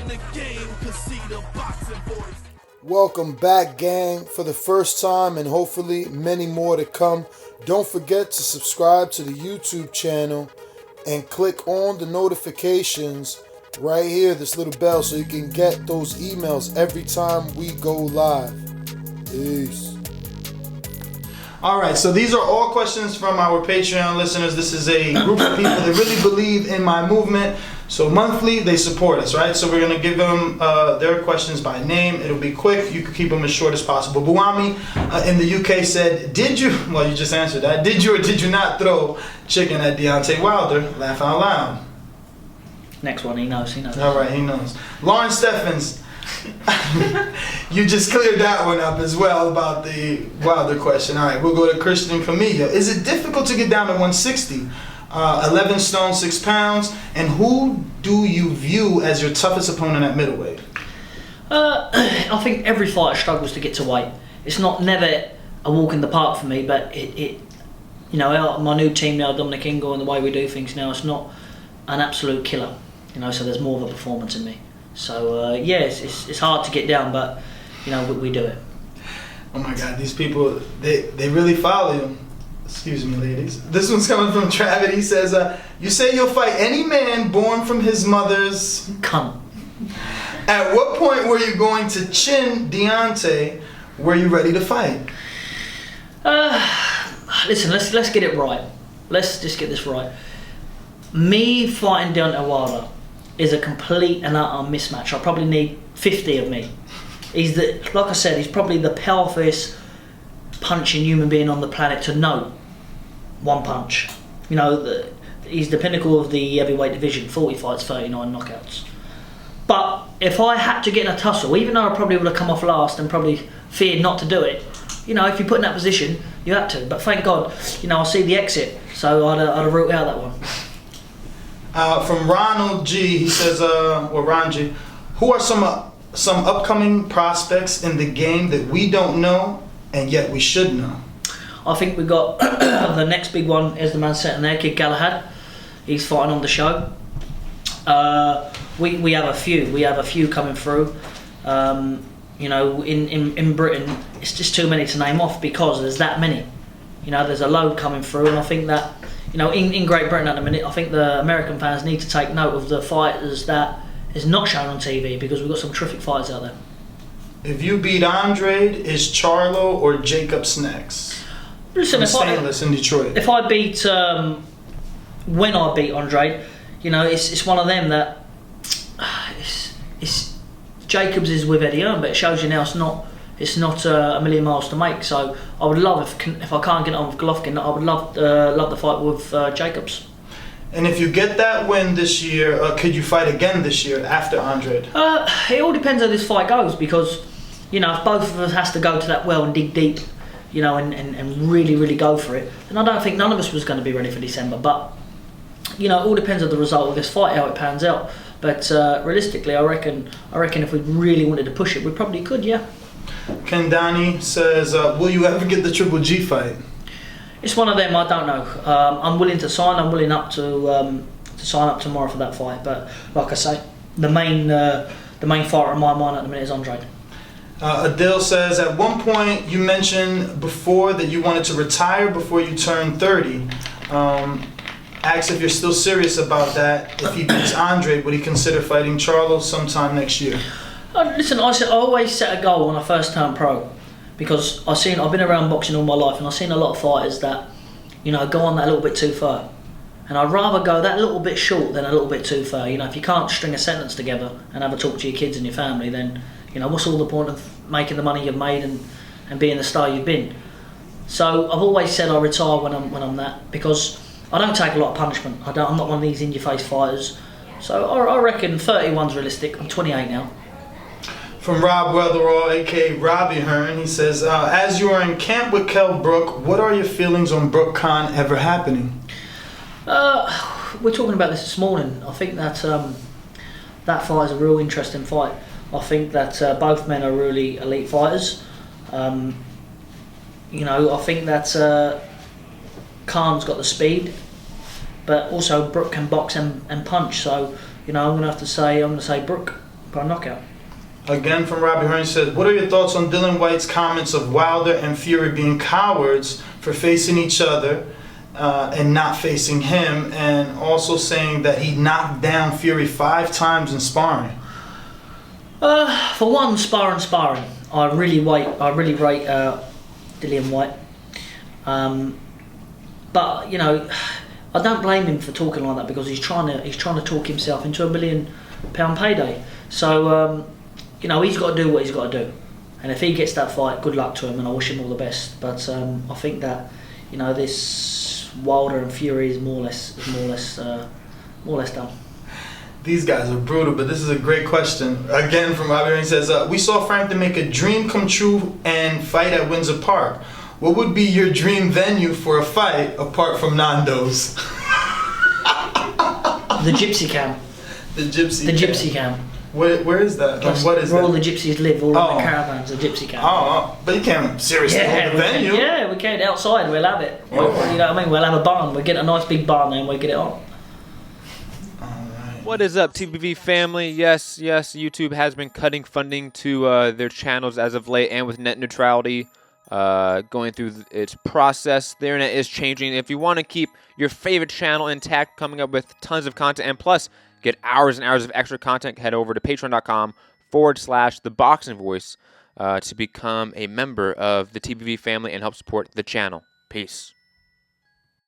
the game can see the boxing voice. Welcome back, gang, for the first time and hopefully many more to come. Don't forget to subscribe to the YouTube channel and click on the notifications right here, this little bell, so you can get those emails every time we go live. Peace. All right, so these are all questions from our Patreon listeners. This is a group of people that really believe in my movement. So monthly, they support us, right? So we're going to give them their questions by name. It'll be quick. You can keep them as short as possible. Buwami in the UK said, did you, well, you just answered that. Did you or did you not throw chicken at Deontay Wilder? Laugh out loud. Next one, he knows. All right, he knows. Lauren Steffens, you just cleared that one up as well about the Wilder question. All right, we'll go to Christian Camilla. Is it difficult to get down to 160? 11 stone, 6 pounds. And who do you view as your toughest opponent at middleweight? I think every fighter struggles to get to weight. It's never a walk in the park for me, but it you know, my new team now, Dominic Ingle, and the way we do things now, it's not an absolute killer. You know, so there's more of a performance in me. So yeah, it's hard to get down, but you know, we do it. Oh my God, these people, they really follow you. Excuse me, ladies. This one's coming from Travis. He says, you say you'll fight any man born from his mother's cunt. At what point were you going to chin Deontay? Were you ready to fight? Listen, let's get it right. Let's just get this right. Me fighting Deontay Wilder is a complete and utter mismatch. I probably need 50 of me. Like I said, he's probably the powerfulest punching human being on the planet to know one punch. You know, he's the pinnacle of the heavyweight division. 40 fights, 39 knockouts. But if I had to get in a tussle, even though I probably would have come off last and probably feared not to do it, you know, if you put in that position, you had to. But thank God, you know, I see the exit, so I'd have ruled out that one. From Ronald G, he says, or Ron G, who are some upcoming prospects in the game that we don't know and yet we should know? I think we got the next big one is the man sitting there, Kid Galahad. He's fighting on the show. We have a few. We have a few coming through. You know, in Britain, it's just too many to name off because there's that many. You know, there's a load coming through, and I think that, you know, in Great Britain at the minute, I think the American fans need to take note of the fighters that is not shown on TV, because we've got some terrific fighters out there. If you beat Andrade, is Charlo or Jacobs next? Listen, Stainless in Detroit. If I beat, when I beat Andrade, you know, it's one of them that it's Jacobs is with Eddie Hearn, but it shows you now it's not a million miles to make. So I would love if I can't get on with Golovkin, I would love the fight with Jacobs. And if you get that win this year, could you fight again this year after Andrade? It all depends how this fight goes, because, you know, if both of us has to go to that well and dig deep, you know, and really, really go for it, then I don't think none of us was going to be ready for December. But, you know, it all depends on the result of this fight, how it pans out. But realistically, I reckon if we really wanted to push it, we probably could, yeah. Ken Donnie says, will you ever get the Triple G fight? It's one of them, I don't know. I'm willing to sign. I'm willing up to sign up tomorrow for that fight. But like I say, the main fighter in my mind at the minute is Andrade. Adele says, at one point you mentioned before that you wanted to retire before you turned 30. Asks if you're still serious about that. If he beats Andrade, would he consider fighting Charlo sometime next year? Listen, I always set a goal when I first turned pro, because I've been around boxing all my life, and I've seen a lot of fighters that, you know, go on that little bit too far. And I'd rather go that little bit short than a little bit too far. You know, if you can't string a sentence together and have a talk to your kids and your family, then, you know, what's all the point of making the money you've made and being the star you've been? So I've always said I retire when I'm that, because I don't take a lot of punishment. I'm not one of these in-your-face fighters. So I reckon 31's realistic. I'm 28 now. From Rob Weatherall, aka Robbie Hearn, he says, as you are in camp with Kell Brook, what are your feelings on Brook Khan ever happening? We're talking about this morning. I think that that fight is a real interesting fight. I think that both men are really elite fighters. You know, I think that Khan's got the speed, but also Brook can box and punch. So, you know, I'm going to say Brook. by knockout. Again from Robbie Hearn, says, what are your thoughts on Dylan White's comments of Wilder and Fury being cowards for facing each other and not facing him, and also saying that he knocked down Fury 5 times in sparring? For one, sparring. I really rate Dillian White. But you know, I don't blame him for talking like that, because he's trying to talk himself into a £1 million payday. So you know, he's got to do what he's got to do, and if he gets that fight, good luck to him, and I wish him all the best. But I think that, you know, this Wilder and Fury is more or less done. These guys are brutal, but this is a great question. Again from Robbie Hearn, says, we saw Frampton make a dream come true and fight at Windsor Park. What would be your dream venue for a fight apart from Nando's? The Gypsy Camp. The Gypsy Camp. Where is that? What is where that? all the gypsies live, all in the caravans, the Gypsy Camp. Oh, but you can't seriously hold the venue. Yeah, we can. Outside, we'll have it. You know what I mean? We'll have a barn. We'll get a nice big barn there and we'll get it on. What is up, TBV family? Yes, YouTube has been cutting funding to their channels as of late, and with net neutrality going through its process, the internet is changing. If you want to keep your favorite channel intact, coming up with tons of content, and plus get hours and hours of extra content, head over to patreon.com/ThaBoxingVoice to become a member of the TBV family and help support the channel. Peace.